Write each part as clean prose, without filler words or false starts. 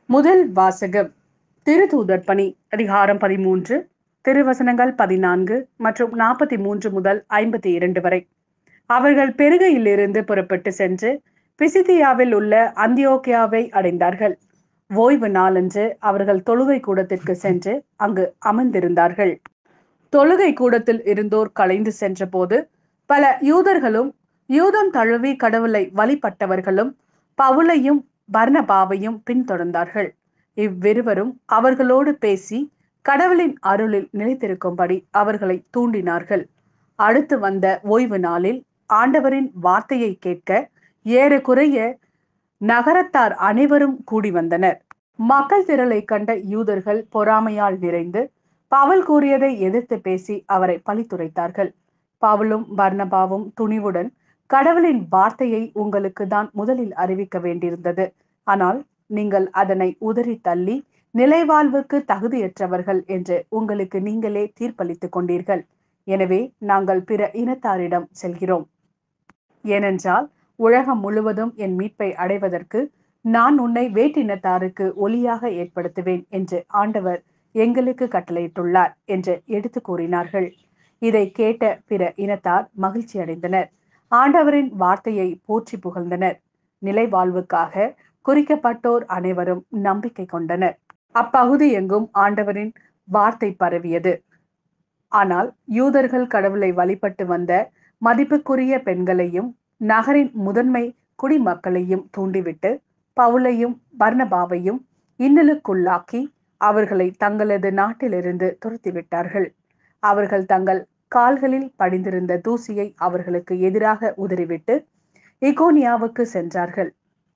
முதல் வாசகம் திருத்தூதர் பணி அதிகாரம் 13 திருவசனங்கள் 14 மற்றும் 43 முதல் 52 வரை. அவர்கள் பெருகையிலிருந்து புறப்பட்டு சென்று பிசிதியாவில் உள்ள அந்தியோக்கியாவை அடைந்தார்கள். ஓய்வு நாளன்று அவர்கள் தொழுகை கூடத்திற்கு சென்று அங்கு அமர்ந்திருந்தார்கள். தொழுகை கூடத்தில் இருந்தோர் கலைந்து சென்ற போது பல யூதர்களும் யூதம் தழுவி கடவுளை வழிபட்டவர்களும் பவுலையும் பர்னபாவையும் பின்தொடர்ந்தார்கள். இவ்விருவரும் அவர்களோடு பேசி கடவுளின் அருளில் நிலைத்திருக்கும்படி அவர்களை தூண்டினார்கள். அடுத்து வந்த ஓய்வு நாளில் ஆண்டவரின் வார்த்தையை கேட்க ஏறக்குறைய நகரத்தார் அனைவரும் கூடி வந்தனர். மக்கள் திரளை கண்ட யூதர்கள் பொறாமையால் நிறைந்து பவுல் கூறியதை எதிர்த்து பேசி அவரை பழித்துரைத்தார்கள். பவுலும் பர்னபாவும் துணிவுடன் கடவுளின் வார்த்தையை உங்களுக்கு தான் முதலில் அறிவிக்க வேண்டியிருந்தது. ஆனால் நீங்கள் அதனை உதறி தள்ளி நிலைவாழ்வுக்கு தகுதியற்றவர்கள் என்று உங்களுக்கு நீங்களே தீர்ப்பளித்துக் கொண்டீர்கள். எனவே நாங்கள் பிற இனத்தாரிடம் செல்கிறோம். ஏனென்றால் உலகம் முழுவதும் என் மீட்பை அடைவதற்கு நான் உன்னை வேற்றினத்தாருக்கு ஒளியாக ஏற்படுத்துவேன் என்று ஆண்டவர் எங்களுக்கு கட்டளையிட்டுள்ளார் என்று எடுத்து கூறினார்கள். இதை கேட்ட பிற இனத்தார் மகிழ்ச்சி அடைந்தனர். ஆண்டவரின் வார்த்தையை போற்றி புகழ்ந்தனர். நிலைவாழ்வுக்காக குறிக்கப்பட்டோர் அனைவரும் நம்பிக்கை கொண்டனர். அப்பகுதி எங்கும் ஆண்டவரின் வார்த்தை பரவியது. ஆனால் யூதர்கள் கடவுளை வழிபட்டு வந்த மதிப்புக்குரிய பெண்களையும் நகரின் முதன்மை குடிமக்களையும் தூண்டிவிட்டு பவுலையும் பர்னபாவையும் இன்னலுக்குள்ளாக்கி அவர்களை தங்களது நாட்டிலிருந்து துரத்திவிட்டார்கள். அவர்கள் தங்கள் கால்களில் படிந்திருந்த தூசியை அவர்களுக்கு எதிராக உதறிவிட்டு இகோனியாவுக்கு சென்றார்கள்.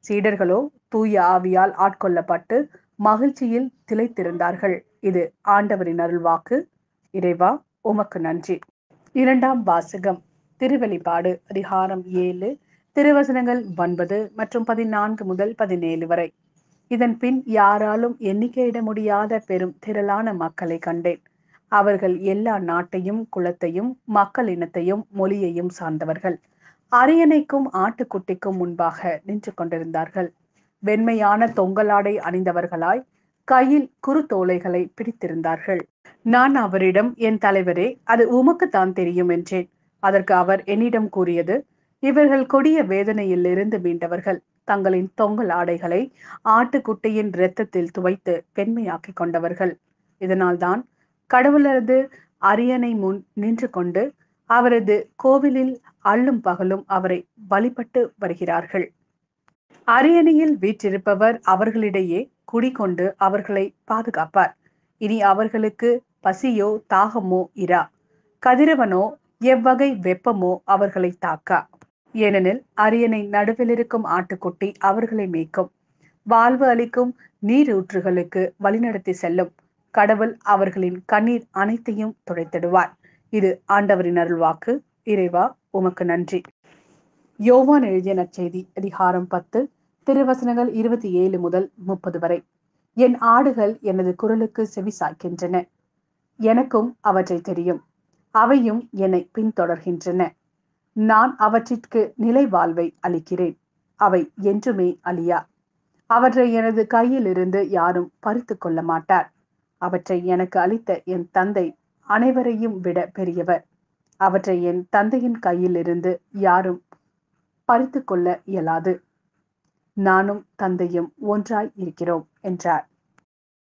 சீடர்களோ தூய ஆவியால் ஆட்கொள்ளப்பட்டு மகிழ்ச்சியில் திளைத்திருந்தார்கள். இது ஆண்டவரின் அருள்வாக்கு. இறைவா உமக்கு நன்றி. இரண்டாம் வாசகம் திருவெளிப்பாடு அதிகாரம் 7 திருவசனங்கள் 9 மற்றும் 14 முதல் 17 வரை. இதன் பின் யாராலும் எண்ணிக்கையிட முடியாத பெரும் திரளான மக்களை கண்டேன். அவர்கள் எல்லா நாட்டையும் குலத்தையும் மக்கள் இனத்தையும் மொழியையும் சார்ந்தவர்கள். அரியணைக்கும் ஆட்டுக்குட்டிக்கும் முன்பாக நின்று கொண்டிருந்தார்கள். வெண்மையான தொங்கலாடை அணிந்தவர்களாய் கையில் குறுத்தோலைகளை பிடித்திருந்தார்கள். நான் அவரிடம், என் தலைவரே, அது உமக்குத்தான் தெரியும் என்றேன். அதற்கு அவர் என்னிடம் கூறியது, இவர்கள் கொடிய வேதனையில் இருந்து மீண்டவர்கள். தங்களின் தொங்கல் ஆடைகளை ஆட்டுக்குட்டியின் இரத்தத்தில் துவைத்து வெண்மையாக்கி கொண்டவர்கள். இதனால்தான் கடவுளரது அரியணை முன் நின்று கொண்டு அவரது கோவிலில் அல்லும் பகலும் அவரை வழிபட்டு வருகிறார்கள். அரியணையில் வீற்றிருப்பவர் அவர்களிடையே குடிகொண்டு அவர்களை பாதுகாப்பார். இனி அவர்களுக்கு பசியோ தாகமோ இரா, கதிரவனோ எவ்வகை வெப்பமோ அவர்களை தாக்கா. ஏனெனில் அரியணை நடுவில் இருக்கும் ஆட்டுக்குட்டி அவர்களை மேய்க்கும். வாழ்வு அளிக்கும் நீரூற்றுகளுக்கு வழிநடத்தி செல்லும். கடவுள் அவர்களின் கண்ணீர் அனைத்தையும் துடைத்திடுவார். இது ஆண்டவரின் அருள்வாக்கு. இறைவா உமக்கு நன்றி. யோவான் எழுதிய நற்செய்தி அதிகாரம் 10 திருவசனங்கள் 27 முதல் 30 வரை. என் ஆடுகள் எனது குரலுக்கு செவி சாய்க்கின்றன. எனக்கும் அவற்றை தெரியும். அவையும் என்னை பின்தொடர்கின்றன. நான் அவற்றிற்கு நிலை வாழ்வை அளிக்கிறேன். அவை என்றுமே அழியா. அவற்றை எனது கையில் இருந்து யாரும் பறித்து கொள்ள மாட்டார். அவற்றை எனக்கு அளித்த என் தந்தை அனைவரையும் விட பெரியவர். அவற்றை என் தந்தையின் கையில் இருந்து யாரும் பறித்து கொள்ள இயலாது. நானும் தந்தையும் ஒன்றாய் இருக்கிறோம் என்றார்.